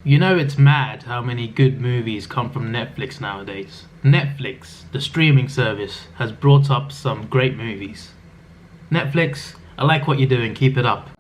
You know, it's mad how many good movies come from Netflix nowadays. Netflix, the streaming service, has brought up some great movies. Netflix, I like what you're doing, keep it up.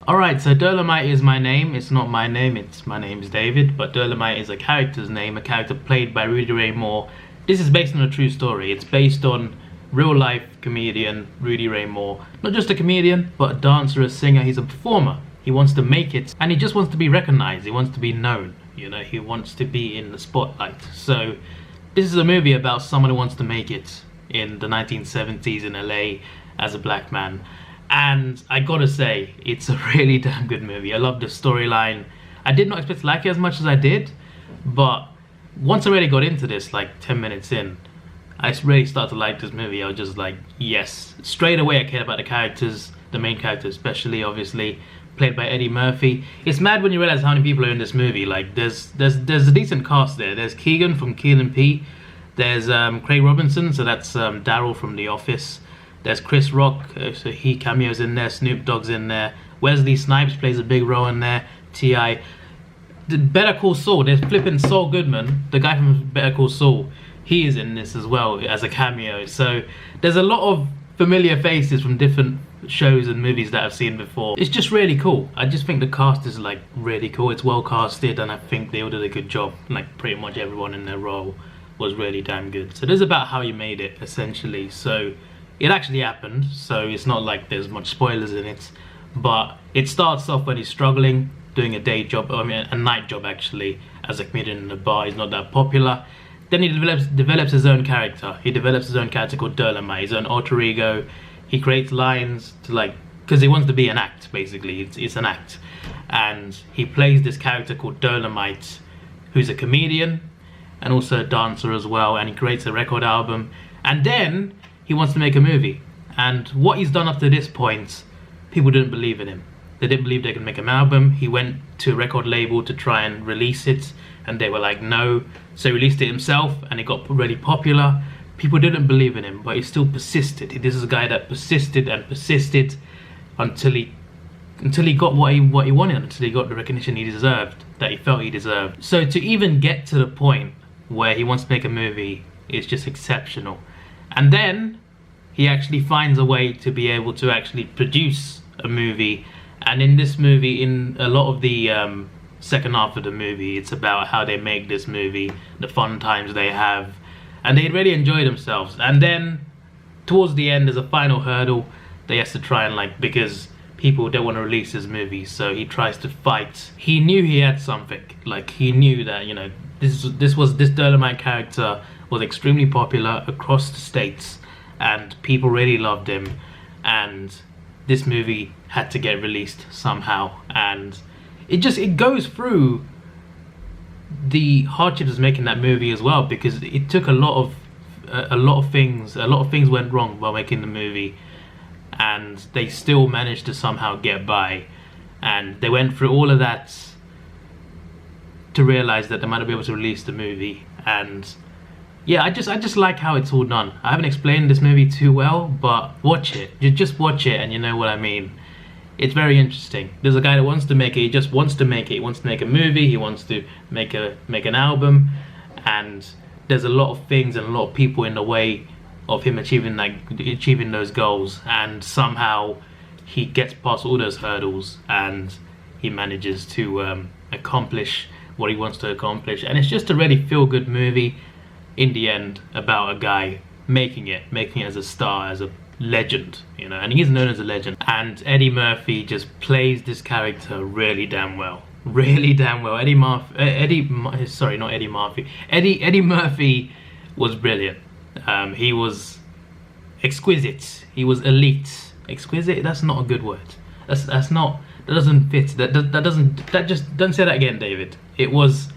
Alright, so Dolemite is my name. It's not my name, my name's David, but Dolemite is a character's name, a character played by Rudy Ray Moore. This is based on a true story. It's based on real life comedian Rudy Ray Moore. Not just a comedian, but a dancer, a singer, he's a performer. He wants to make it, and he just wants to be recognized, he wants to be known, you know, he wants to be in the spotlight. So this is a movie about someone who wants to make it in the 1970s in LA as a black man. And I gotta say, it's a really damn good movie. I love the storyline. I did not expect to like it as much as I did, but once I really got into this, like 10 minutes in, I really started to like this movie. I was just like, yes. Straight away I cared about the characters, the main character especially, obviously, played by Eddie Murphy. It's mad when you realize how many people are in this movie. Like, there's a decent cast there. There's Keegan from Key and Peele. There's Craig Robinson, so that's Daryl from The Office. There's Chris Rock, so he cameos in there. Snoop Dogg's in there. Wesley Snipes plays a big role in there. T.I. The Better Call Saul, there's flipping Saul Goodman, the guy from Better Call Saul. He is in this as well as a cameo. So there's a lot of familiar faces from different shows and movies that I've seen before. It's just really cool. I just think the cast is like really cool. It's well casted, and I think they all did a good job. Like pretty much everyone in their role was really damn good. So this is about how he made it, essentially. So it actually happened, so it's not like there's much spoilers in it, but it starts off when he's struggling, doing a day job, I mean a night job actually, as a comedian in a bar. He's not that popular. Then he develops his own character. He develops his own character called Dolemite, his own alter ego. He creates lines to like, because he wants to be an act, basically, it's an act. And he plays this character called Dolemite, who's a comedian and also a dancer as well, and he creates a record album. And then he wants to make a movie, and what he's done up to this point, people didn't believe in him. They didn't believe they could make an album. He went to a record label to try and release it, and they were like, no. So he released it himself, and it got really popular. People didn't believe in him, but he still persisted. This is a guy that persisted and persisted until he got what he wanted, until he got the recognition he deserved, that he felt he deserved. So to even get to the point where he wants to make a movie is just exceptional. And then he actually finds a way to be able to actually produce a movie. And in this movie, in a lot of the second half of the movie, it's about how they make this movie, the fun times they have, and they really enjoy themselves. And then towards the end, there's a final hurdle they has to try and like, because people don't want to release his movie, so he tries to fight. He knew he had something, like he knew that, you know, this Dolemite character was extremely popular across the states, and people really loved him, and this movie had to get released somehow. And it goes through the hardships of making that movie as well, because it took a lot of things went wrong while making the movie, and they still managed to somehow get by. And they went through all of that to realize that they might not be able to release the movie. And yeah, I just like how it's all done. I haven't explained this movie too well, but watch it. You just watch it and you know what I mean. It's very interesting. There's a guy that wants to make it. He just wants to make it. He wants to make a movie. He wants to make an album. And there's a lot of things and a lot of people in the way of him achieving those goals. And somehow he gets past all those hurdles and he manages to accomplish what he wants to accomplish. And it's just a really feel-good movie in the end, about a guy making it as a star, as a legend, you know, and he's known as a legend. And Eddie Murphy just plays this character really damn well. Eddie Murphy was brilliant. He was exquisite. He was elite. Exquisite? That's not a good word. That doesn't fit. Don't say that again, David. It was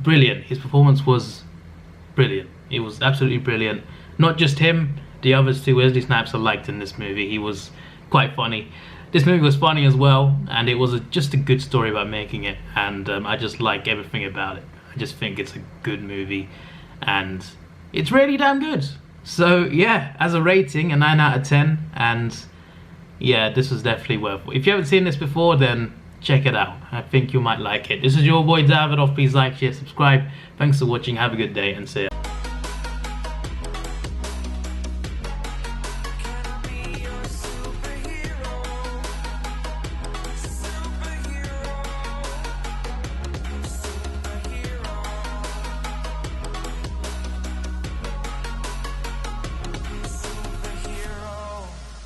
brilliant. His performance was brilliant. It was absolutely brilliant. Not just him, the others too. Wesley Snipes I liked in this movie. He was quite funny. This movie was funny as well, and it was just a good story about making it, and I just like everything about it. just think it's a good movie, and it's really damn good. So yeah, as a rating, a 9 out of 10, and yeah, this was definitely worth it. If you haven't seen this before, then check it out. I think you might like it. This is your boy Davidoff. Please like, share, subscribe. Thanks for watching. Have a good day, and see ya.